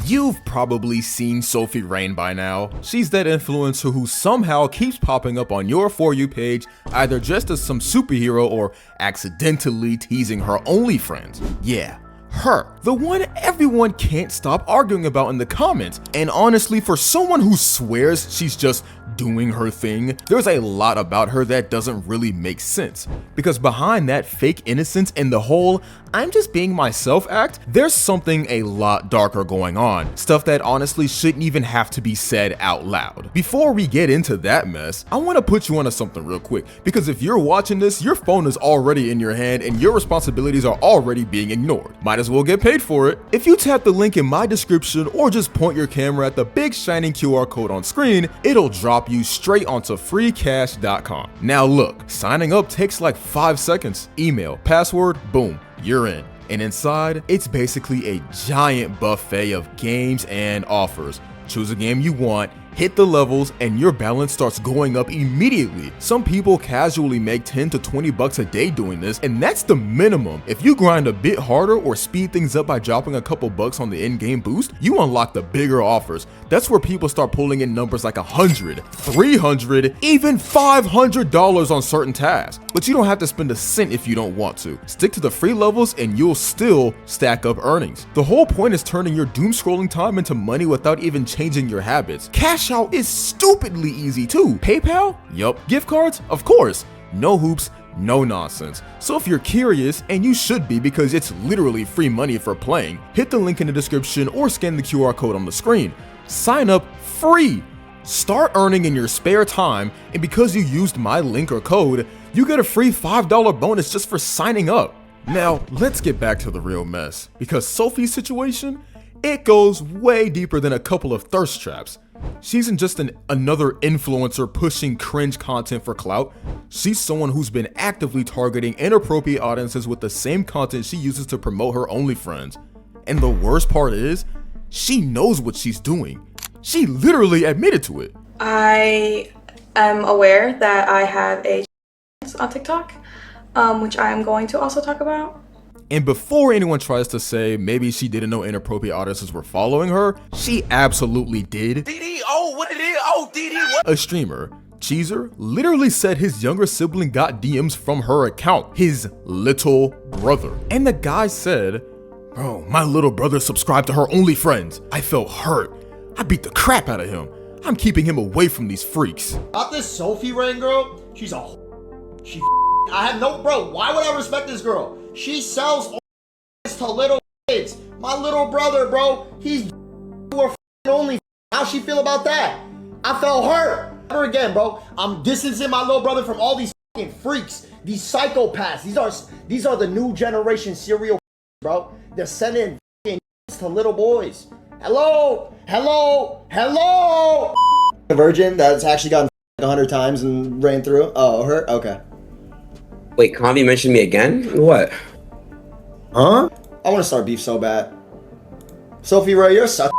You've probably seen Sophie Rain by now. She's that influencer who somehow keeps popping up on your For You page, either just as some superhero or accidentally teasing her OnlyFriends. Yeah, her. The one everyone can't stop arguing about in the comments. And honestly, for someone who swears she's just doing her thing, there's a lot about her that doesn't really make sense. Because behind that fake innocence and the whole "I'm just being myself" act, there's something a lot darker going on. Stuff that honestly shouldn't even have to be said out loud. Before we get into that mess, I want to put you onto something real quick. Because if you're watching this, your phone is already in your hand and your responsibilities are already being ignored. Might as well get paid for it. If you tap the link in my description or just point your camera at the big shining QR code on screen, it'll drop you straight onto freecash.com. Now look, signing up takes like 5 seconds. Email, password, boom, you're in. And inside, it's basically a giant buffet of games and offers. Choose a game you want, hit the levels, and your balance starts going up immediately. Some people casually make 10 to 20 bucks a day doing this, and that's the minimum. If you grind a bit harder or speed things up by dropping a couple bucks on the in-game boost, you unlock the bigger offers. That's where people start pulling in numbers like $100, $300, even $500 on certain tasks. But you don't have to spend a cent if you don't want to. Stick to the free levels and you'll still stack up earnings. The whole point is turning your doom scrolling time into money without even changing your habits. Cash out is stupidly easy too. PayPal? Yup. Gift cards? Of course. No hoops, no nonsense. So if you're curious, and you should be because it's literally free money for playing, hit the link in the description or scan the QR code on the screen. Sign up free. Start earning in your spare time, and because you used my link or code, you get a free $5 bonus just for signing up. Now, let's get back to the real mess, because Sophie's situation, it goes way deeper than a couple of thirst traps. She isn't just another influencer pushing cringe content for clout. She's someone who's been actively targeting inappropriate audiences with the same content she uses to promote her OnlyFriends. And the worst part is, she knows what she's doing. She literally admitted to it. I am aware that I have a on TikTok, which I am going to also talk about. And before anyone tries to say maybe she didn't know inappropriate audiences were following her, she absolutely did. A streamer, Cheezer, literally said his younger sibling got DMs from her account, his little brother. And the guy said, "Bro, my little brother subscribed to her OnlyFriends. I felt hurt. I beat the crap out of him. I'm keeping him away from these freaks." About this Sophie Rain girl, she's a I have no, bro, why would I respect this girl? She sells to little kids. My little brother, bro, he's only. How she feel about that? I felt hurt. Never again, bro. I'm distancing my little brother from all these freaks, these psychopaths. These are the new generation serial, bro. They're sending to little boys. Hello. A virgin that's actually gotten 100 times and ran through. Oh, her? Okay. Wait, Convi mentioned me again? What? Huh? I want to start beef so bad. Sophie Rain, you're such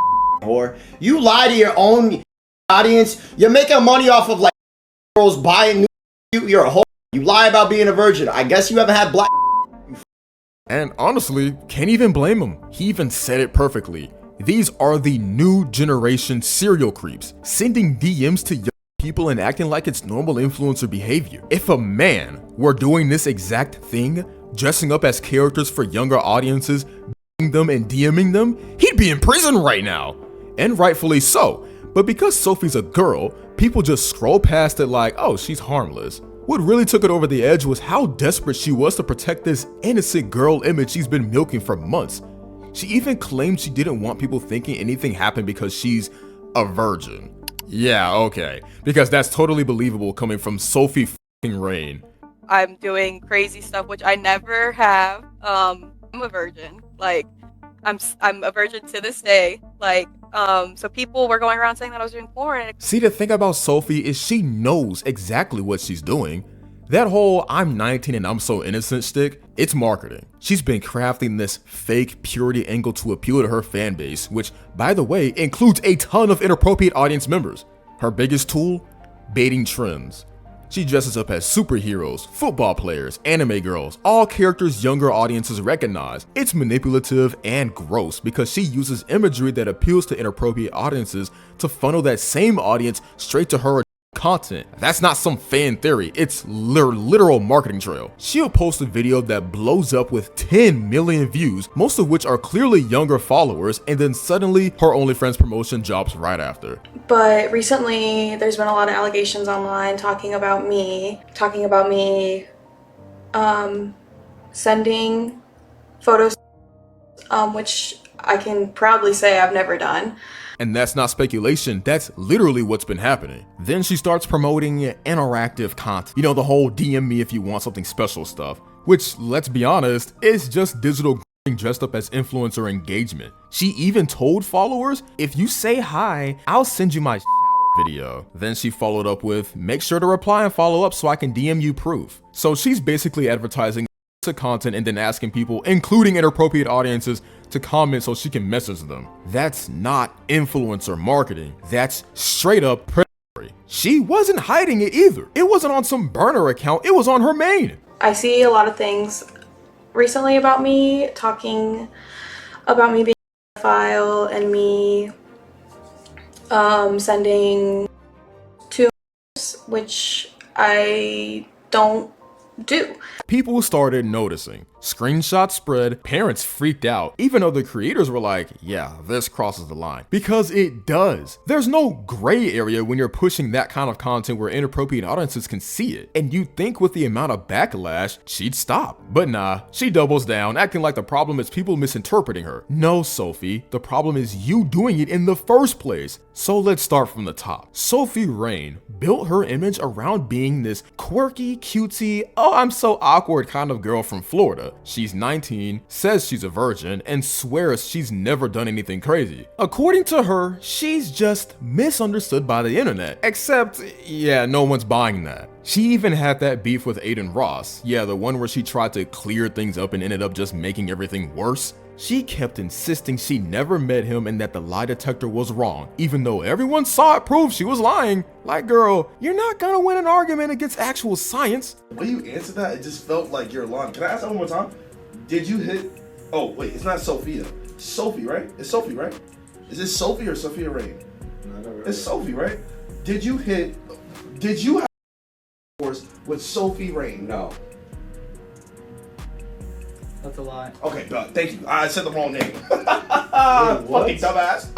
a whore. You lie to your own audience. You're making money off of like girls buying new. You're a whore. You lie about being a virgin. I guess you haven't had black. And honestly, can't even blame him. He even said it perfectly. These are the new generation serial creeps, sending DMs to young people and acting like it's normal influencer behavior. If a man were doing this exact thing, dressing up as characters for younger audiences, beating them and DMing them, he'd be in prison right now. And rightfully so. But because Sophie's a girl, people just scroll past it like, oh, she's harmless. What really took it over the edge was how desperate she was to protect this innocent girl image she's been milking for months. She even claimed she didn't want people thinking anything happened because she's a virgin. Yeah, okay, because that's totally believable coming from Sophie Rain. I'm doing crazy stuff, which I never have. I'm a virgin. Like, I'm a virgin to this day. Like, so people were going around saying that I was doing porn. See, the thing about Sophie is she knows exactly what she's doing. That whole "I'm 19 and I'm so innocent" stick, it's marketing. She's been crafting this fake purity angle to appeal to her fan base, which, by the way, includes a ton of inappropriate audience members. Her biggest tool? Baiting trends. She dresses up as superheroes, football players, anime girls, all characters younger audiences recognize. It's manipulative and gross because she uses imagery that appeals to inappropriate audiences to funnel that same audience straight to her content. That's not some fan theory, it's literal marketing trail. She'll post a video that blows up with 10 million views, most of which are clearly younger followers, and then suddenly her OnlyFans promotion drops right after. But recently there's been a lot of allegations online talking about me sending photos, which I can proudly say I've never done. And that's not speculation, that's literally what's been happening. Then she starts promoting interactive content. You know, the whole DM me if you want something special stuff, which, let's be honest, is just digital dressed up as influencer engagement. She even told followers, if you say hi, I'll send you my video. Then she followed up with, make sure to reply and follow up so I can DM you proof. So she's basically advertising content and then asking people, including inappropriate audiences, to comment so she can message them. That's not influencer marketing. That's straight up predatory. She wasn't hiding it either. It wasn't on some burner account. It was on her main. I see a lot of things recently about me, talking about me being a pedophile and me sending to which I don't do. People started noticing. Screenshots spread, parents freaked out, even though the creators were like, yeah, this crosses the line. Because it does. There's no gray area when you're pushing that kind of content where inappropriate audiences can see it. And you'd think with the amount of backlash, she'd stop. But nah, she doubles down, acting like the problem is people misinterpreting her. No, Sophie, the problem is you doing it in the first place. So let's start from the top. Sophie Rain built her image around being this quirky, cutesy, oh, I'm so awkward kind of girl from Florida. She's 19, says she's a virgin, and swears she's never done anything crazy. According to her, she's just misunderstood by the internet. Except, yeah, no one's buying that. She even had that beef with Aiden Ross. Yeah, the one where she tried to clear things up and ended up just making everything worse. She kept insisting she never met him and that the lie detector was wrong, even though everyone saw it prove she was lying. Like, girl, you're not gonna win an argument against actual science. When you answered that, it just felt like you're lying. Can I ask that one more time? Did you hit? Oh, wait, it's not Sophia. Sophie, right? It's Sophie, right? Is it Sophie or Sophia Rain? No, it's Sophie, right? Did you have with Sophie Rain? No. That's a lie. Okay, thank you. I said the wrong name. Fucking dumbass.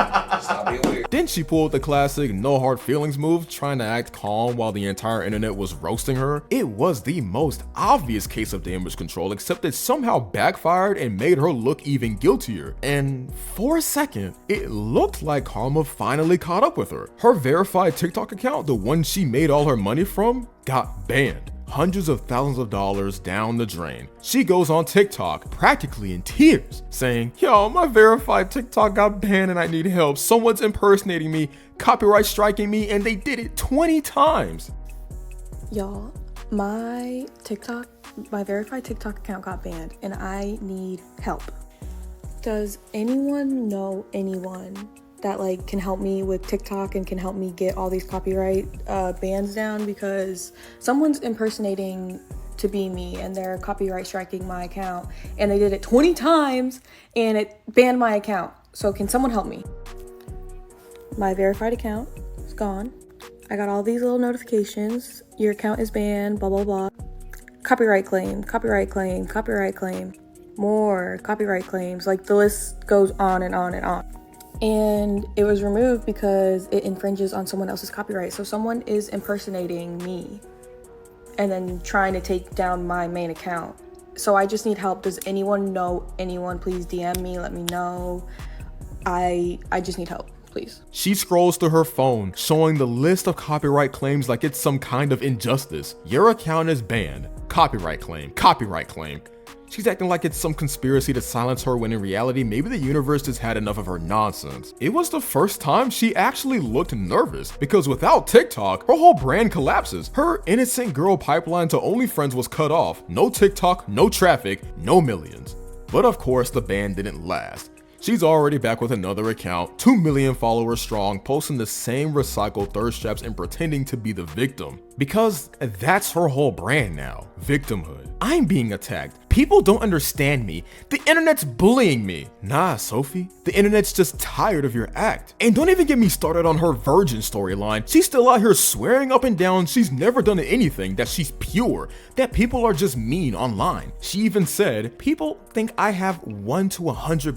Stop being weird. Then she pulled the classic no hard feelings move, trying to act calm while the entire internet was roasting her. It was the most obvious case of damage control, except it somehow backfired and made her look even guiltier. And for a second, it looked like karma finally caught up with her. Her verified TikTok account, the one she made all her money from, got banned. Hundreds of thousands of dollars down the drain. She goes on TikTok, practically in tears, saying, yo, my verified TikTok got banned and I need help. Someone's impersonating me, copyright striking me, and they did it 20 times. Y'all, my verified TikTok account got banned and I need help. Does anyone know anyone that like can help me with TikTok and can help me get all these copyright bans down? Because someone's impersonating to be me and they're copyright striking my account and they did it 20 times and it banned my account. So can someone help me? My verified account is gone. I got all these little notifications. Your account is banned, blah, blah, blah. Copyright claim, copyright claim, copyright claim. More copyright claims. Like the list goes on and on and on. And it was removed because it infringes on someone else's copyright. So someone is impersonating me and then trying to take down my main account. So I just need help. Does anyone know anyone? Please DM me, let me know. I just need help, please. She scrolls through her phone, showing the list of copyright claims like it's some kind of injustice. Your account is banned. Copyright claim, copyright claim. She's acting like it's some conspiracy to silence her when in reality, maybe the universe just had enough of her nonsense. It was the first time she actually looked nervous because without TikTok, her whole brand collapses. Her innocent girl pipeline to OnlyFriends was cut off. No TikTok, no traffic, no millions. But of course, the ban didn't last. she's already back with another account, 2 million followers strong, posting the same recycled thirst traps and pretending to be the victim. Because that's her whole brand now, victimhood. I'm being attacked. People don't understand me. The internet's bullying me. Nah, Sophie, the internet's just tired of your act. And don't even get me started on her virgin storyline. She's still out here swearing up and down she's never done anything, that she's pure, that people are just mean online. She even said, people think I have 1 to 100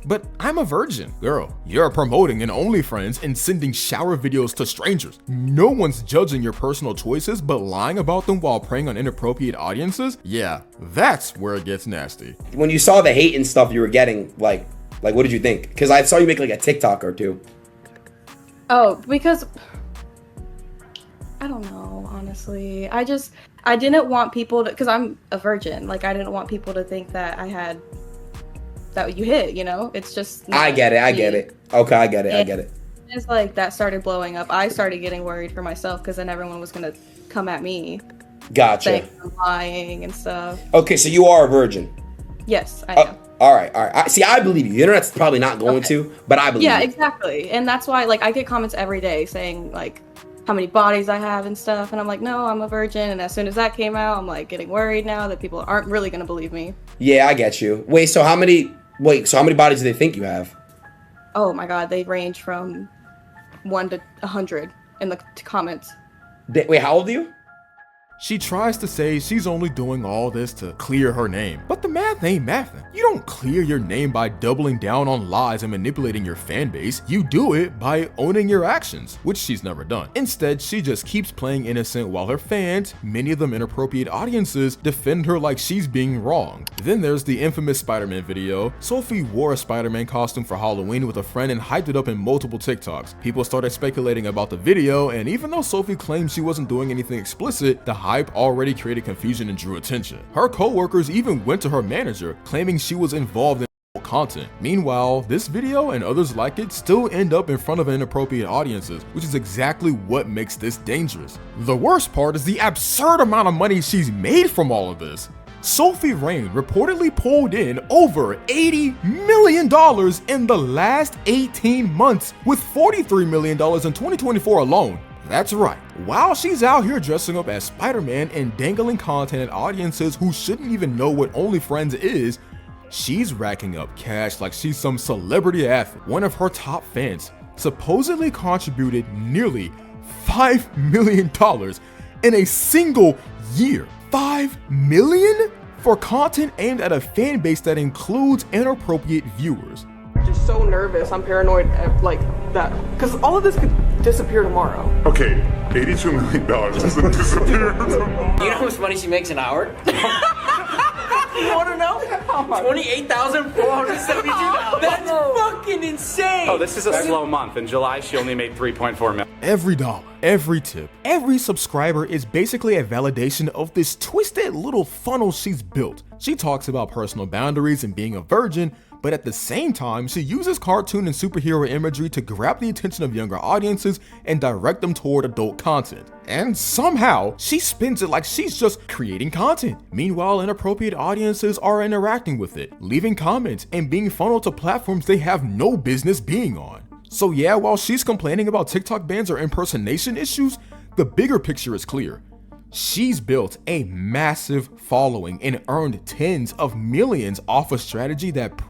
but I'm a virgin. Girl, you're promoting an OnlyFriends and sending shower videos to strangers. No one's judging your personal choices, but lying about them while preying on inappropriate audiences? Yeah, that's where it gets nasty. When you saw the hate and stuff you were getting, like what did you think? Because I saw you make like a TikTok or two. Oh, because I don't know, honestly. I didn't want people to, because I'm a virgin. Like, I didn't want people to think that that you hit, you know? It's just I get it. Okay, I get it. It's like that started blowing up. I started getting worried for myself because then everyone was gonna come at me. Gotcha. Saying I'm lying and stuff. Okay, so you are a virgin. Yes, I am. All right. See, I believe you. The internet's probably not going to, but I believe you. Yeah, exactly. And that's why, like, I get comments every day saying, like, how many bodies I have and stuff. And I'm like, no, I'm a virgin. And as soon as that came out, I'm, like, getting worried now that people aren't really going to believe me. Yeah, I get you. So how many bodies do they think you have? Oh, my God. They range from 1 to 100 in the comments. Wait, how old are you? She tries to say she's only doing all this to clear her name, but the math ain't mathin'. You don't clear your name by doubling down on lies and manipulating your fan base. You do it by owning your actions, which she's never done. Instead, she just keeps playing innocent while her fans, many of them inappropriate audiences, defend her like she's being wrong. Then there's the infamous Spider-Man video. Sophie wore a Spider-Man costume for Halloween with a friend and hyped it up in multiple TikToks. People started speculating about the video, and even though Sophie claimed she wasn't doing anything explicit, the hype already created confusion and drew attention. Her co-workers even went to her manager, claiming she was involved in content. Meanwhile, this video and others like it still end up in front of inappropriate audiences, which is exactly what makes this dangerous. The worst part is the absurd amount of money she's made from all of this. Sophie Rain reportedly pulled in over $80 million in the last 18 months, with $43 million in 2024 alone. That's right. While she's out here dressing up as Spider-Man and dangling content at audiences who shouldn't even know what OnlyFriends is, she's racking up cash like she's some celebrity athlete. One of her top fans supposedly contributed nearly $5 million in a single year. $5 million for content aimed at a fan base that includes inappropriate viewers. Just so nervous. I'm paranoid like that because all of this could disappear tomorrow. Okay, $82 million doesn't disappear tomorrow. You know how much money she makes an hour? You want to know? $28,472. That's fucking insane. Oh, this is a slow month. In July, she only made $3.4 million. Every dollar, every tip, every subscriber is basically a validation of this twisted little funnel she's built. She talks about personal boundaries and being a virgin, but at the same time, she uses cartoon and superhero imagery to grab the attention of younger audiences and direct them toward adult content. And somehow, she spins it like she's just creating content. Meanwhile, inappropriate audiences are interacting with it, leaving comments, and being funneled to platforms they have no business being on. So yeah, while she's complaining about TikTok bans or impersonation issues, the bigger picture is clear. She's built a massive following and earned tens of millions off a strategy that preys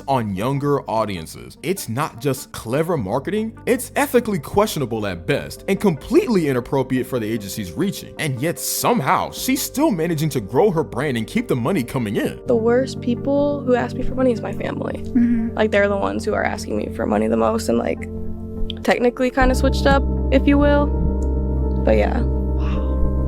on younger audiences. It's not just clever marketing, it's ethically questionable at best and completely inappropriate for the age she's reaching. And yet somehow she's still managing to grow her brand and keep the money coming in. The worst people who ask me for money is my family. Like, they're the ones who are asking me for money the most and, like, technically kind of switched up, if you will. But yeah.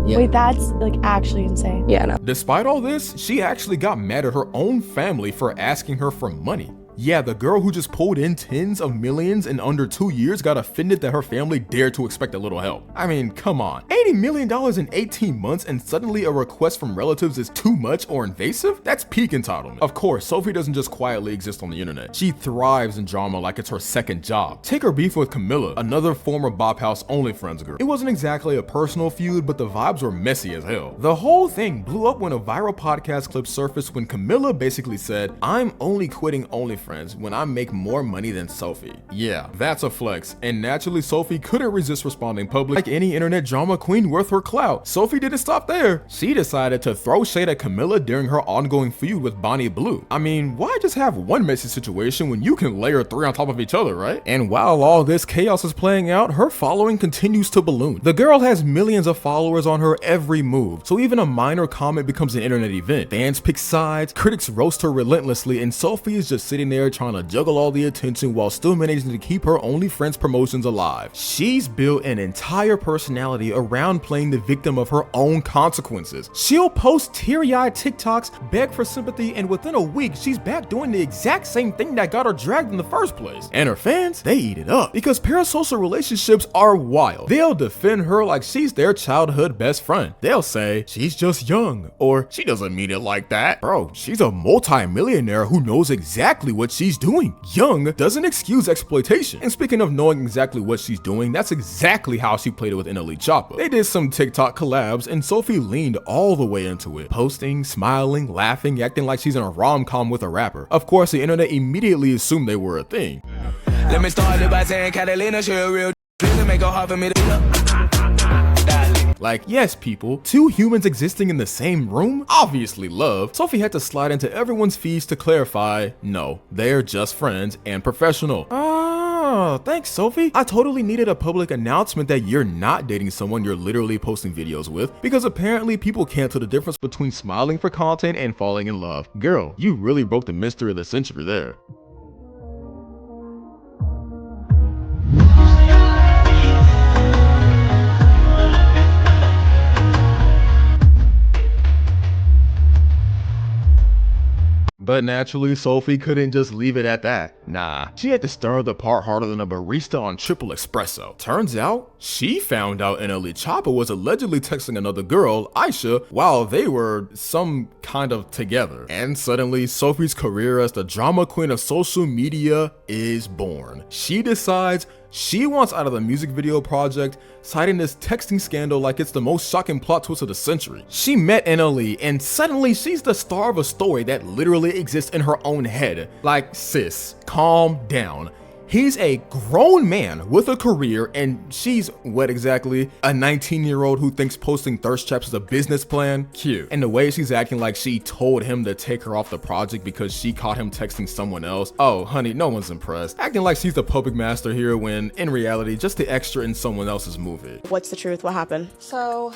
Yeah. Wait, that's like actually insane. Yeah, no. Despite all this, she actually got mad at her own family for asking her for money. Yeah, the girl who just pulled in tens of millions in under 2 years got offended that her family dared to expect a little help. I mean, come on. $80 million in 18 months and suddenly a request from relatives is too much or invasive? That's peak entitlement. Of course, Sophie doesn't just quietly exist on the internet. She thrives in drama like it's her second job. Take her beef with Camilla, another former Bop House OnlyFriends girl. It wasn't exactly a personal feud, but the vibes were messy as hell. The whole thing blew up when a viral podcast clip surfaced when Camilla basically said, "I'm only quitting OnlyFriends friends when I make more money than Sophie. Yeah, that's a flex, and naturally Sophie couldn't resist responding publicly. Like any internet drama queen worth her clout, Sophie didn't stop there. She decided to throw shade at Camilla during her ongoing feud with Bonnie Blue. I mean, why just have one messy situation when you can layer 3 on top of each other, right? And while all this chaos is playing out, her following continues to balloon. The girl has millions of followers on her every move, so even a minor comment becomes an internet event. Fans pick sides, critics roast her relentlessly, and Sophie is just sitting there trying to juggle all the attention while still managing to keep her OnlyFriends promotions alive. She's built an entire personality around playing the victim of her own consequences. She'll post teary-eyed TikToks, beg for sympathy, and within a week, she's back doing the exact same thing that got her dragged in the first place. And her fans, they eat it up because parasocial relationships are wild. They'll defend her like she's their childhood best friend. They'll say, she's just young, or she doesn't mean it like that. Bro, she's a multi-millionaire who knows exactly what she's doing. Young doesn't excuse exploitation. And speaking of knowing exactly what she's doing, that's exactly how she played it with NLE Choppa. They did some TikTok collabs and Sophie leaned all the way into it, posting, smiling, laughing, acting like she's in a rom-com with a rapper. Of course, the internet immediately assumed they were a thing. Let me start it by saying Catalina, she a real make it hard for me to like, yes people, two humans existing in the same room? Obviously love. Sophie had to slide into everyone's feeds to clarify, no, they're just friends and professional. Oh, thanks Sophie. I totally needed a public announcement that you're not dating someone you're literally posting videos with, because apparently people can't tell the difference between smiling for content and falling in love. Girl, you really broke the mystery of the century there. But naturally, Sophie couldn't just leave it at that. Nah, she had to stir the part harder than a barista on triple espresso. Turns out, she found out NLE Choppa was allegedly texting another girl, Aisha, while they were some kind of together. And suddenly, Sophie's career as the drama queen of social media is born. She decides she wants out of the music video project, citing this texting scandal like it's the most shocking plot twist of the century. She met NLE and suddenly she's the star of a story that literally exists in her own head. Like, sis, calm down. He's a grown man with a career and she's, what exactly? A 19-year-old who thinks posting thirst traps is a business plan? Cute. And the way she's acting like she told him to take her off the project because she caught him texting someone else. Oh, honey, no one's impressed. Acting like she's the puppet master here when, in reality, just the extra in someone else's movie. What's the truth? What happened? So,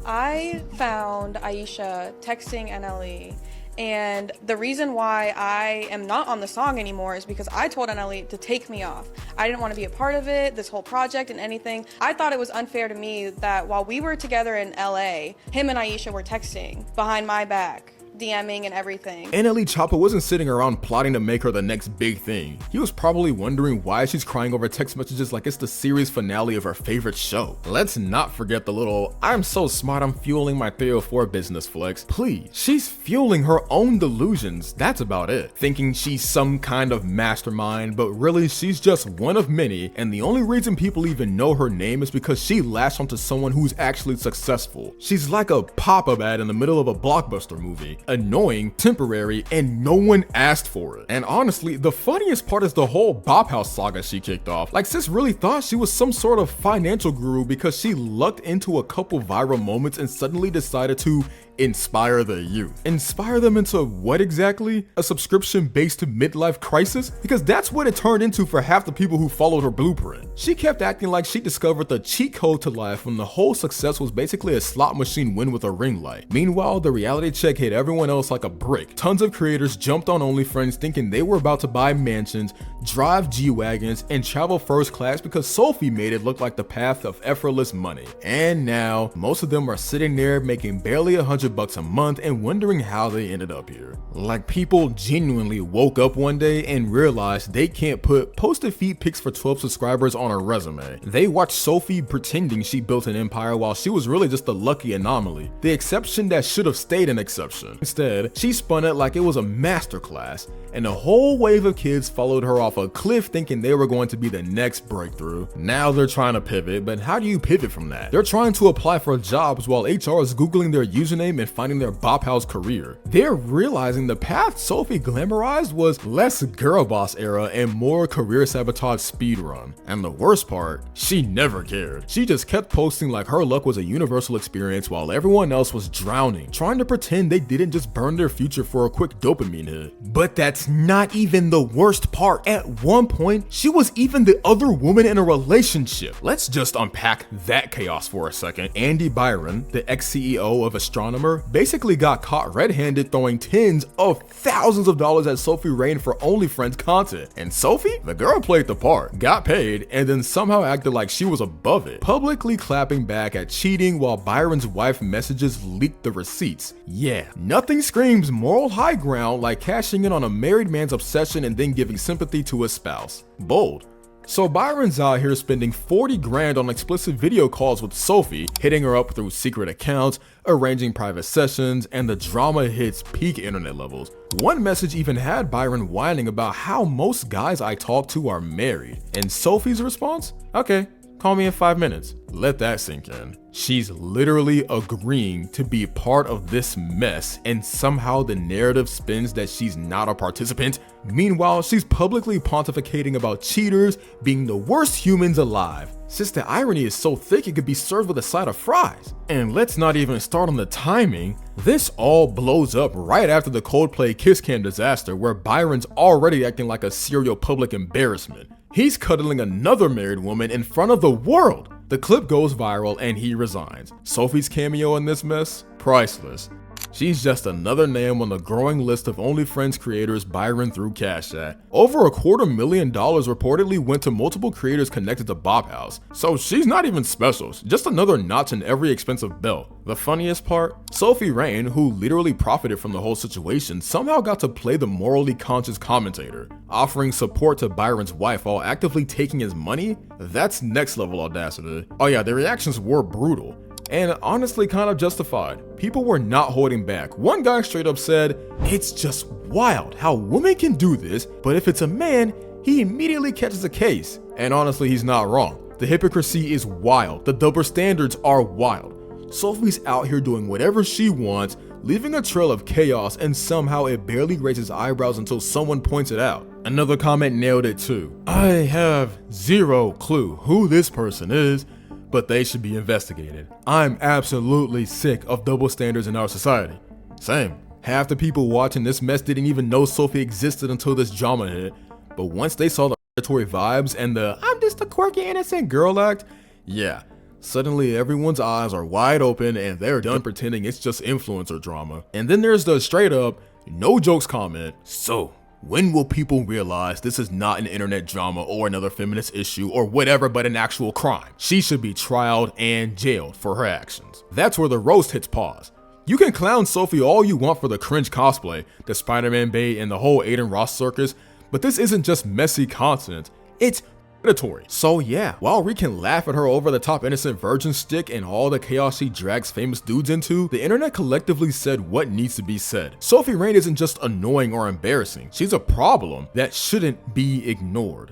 I found Aisha texting NLE. And the reason why I am not on the song anymore is because I told NLE to take me off. I didn't want to be a part of it, this whole project and anything. I thought it was unfair to me that while we were together in LA, him and Aisha were texting behind my back, DMing and everything. NLE Choppa wasn't sitting around plotting to make her the next big thing. He was probably wondering why she's crying over text messages like it's the series finale of her favorite show. Let's not forget the little, I'm so smart I'm fueling my 304 business flex. Please, she's fueling her own delusions, that's about it. Thinking she's some kind of mastermind, but really she's just one of many, and the only reason people even know her name is because she latched onto someone who's actually successful. She's like a pop-up ad in the middle of a blockbuster movie. Annoying, temporary, and no one asked for it. And honestly, the funniest part is the whole Bop House saga she kicked off. Like, sis really thought she was some sort of financial guru because she lucked into a couple viral moments and suddenly decided to inspire the youth. Inspire them into what exactly? A subscription-based midlife crisis? Because that's what it turned into for half the people who followed her blueprint. She kept acting like she discovered the cheat code to life when the whole success was basically a slot machine win with a ring light. Meanwhile, the reality check hit everyone else like a brick. Tons of creators jumped on OnlyFriends thinking they were about to buy mansions, drive G-Wagons, and travel first class because Sophie made it look like the path of effortless money. And now, most of them are sitting there making barely $100 a month and wondering how they ended up here. Like, people genuinely woke up one day and realized they can't put posted feed pics for 12 subscribers on a resume. They watched Sophie pretending she built an empire while she was really just a lucky anomaly, the exception that should have stayed an exception. Instead, she spun it like it was a masterclass, and a whole wave of kids followed her off off a cliff thinking they were going to be the next breakthrough. Now they're trying to pivot, but how do you pivot from that? They're trying to apply for jobs while HR is Googling their username and finding their Bop House career. They're realizing the path Sophie glamorized was less girl boss era and more career sabotage speedrun. And the worst part, she never cared. She just kept posting like her luck was a universal experience while everyone else was drowning, trying to pretend they didn't just burn their future for a quick dopamine hit. But that's not even the worst part. At one point, she was even the other woman in a relationship. Let's just unpack that chaos for a second. Andy Byron, the ex-CEO of Astronomer, basically got caught red-handed throwing tens of thousands of dollars at Sophie Rain for OnlyFriends content. And Sophie, the girl played the part, got paid, and then somehow acted like she was above it, publicly clapping back at cheating while Byron's wife messages leaked the receipts. Yeah, nothing screams moral high ground like cashing in on a married man's obsession and then giving sympathy to his spouse. Bold. So Byron's out here spending 40 grand on explicit video calls with Sophie, hitting her up through secret accounts, arranging private sessions, and the drama hits peak internet levels. One message even had Byron whining about how most guys I talk to are married. And Sophie's response? Okay, call me in 5 minutes. Let that sink in. She's literally agreeing to be part of this mess, and somehow the narrative spins that she's not a participant. Meanwhile, she's publicly pontificating about cheaters being the worst humans alive. Since the irony is so thick it could be served with a side of fries. And let's not even start on the timing. This all blows up right after the Coldplay Kiss Cam disaster, where Byron's already acting like a serial public embarrassment. He's cuddling another married woman in front of the world. The clip goes viral and he resigns. Sophie's cameo in this mess? Priceless. She's just another name on the growing list of OnlyFriends creators Byron threw cash at. Over $250,000 reportedly went to multiple creators connected to Bop House. So she's not even special, just another notch in every expensive belt. The funniest part? Sophie Rain, who literally profited from the whole situation, somehow got to play the morally conscious commentator, offering support to Byron's wife while actively taking his money? That's next level audacity. Oh yeah, the reactions were brutal. And honestly kind of justified. People were not holding back. One guy straight up said, "It's just wild how women can do this, but if it's a man, he immediately catches a case." And honestly, he's not wrong. The hypocrisy is wild. The double standards are wild. Sophie's out here doing whatever she wants, leaving a trail of chaos, and somehow it barely raises eyebrows until someone points it out. Another comment nailed it too. "I have zero clue who this person is, but they should be investigated. I'm absolutely sick of double standards in our society." Same. Half the people watching this mess didn't even know Sophie existed until this drama hit, but once they saw the predatory vibes and the "I'm just a quirky innocent girl" act, yeah, suddenly everyone's eyes are wide open and they're done pretending it's just influencer drama. And then there's the straight up, no jokes comment. So, when will people realize this is not an internet drama or another feminist issue or whatever but an actual crime? She should be trialed and jailed for her actions. That's where the roast hits pause. You can clown Sophie all you want for the cringe cosplay, the Spider-Man bait, and the whole Aiden Ross circus, but this isn't just messy content, it's predatory. So yeah, while we can laugh at her over-the-top innocent virgin stick and all the chaos she drags famous dudes into, the internet collectively said what needs to be said. Sophie Rain isn't just annoying or embarrassing, she's a problem that shouldn't be ignored.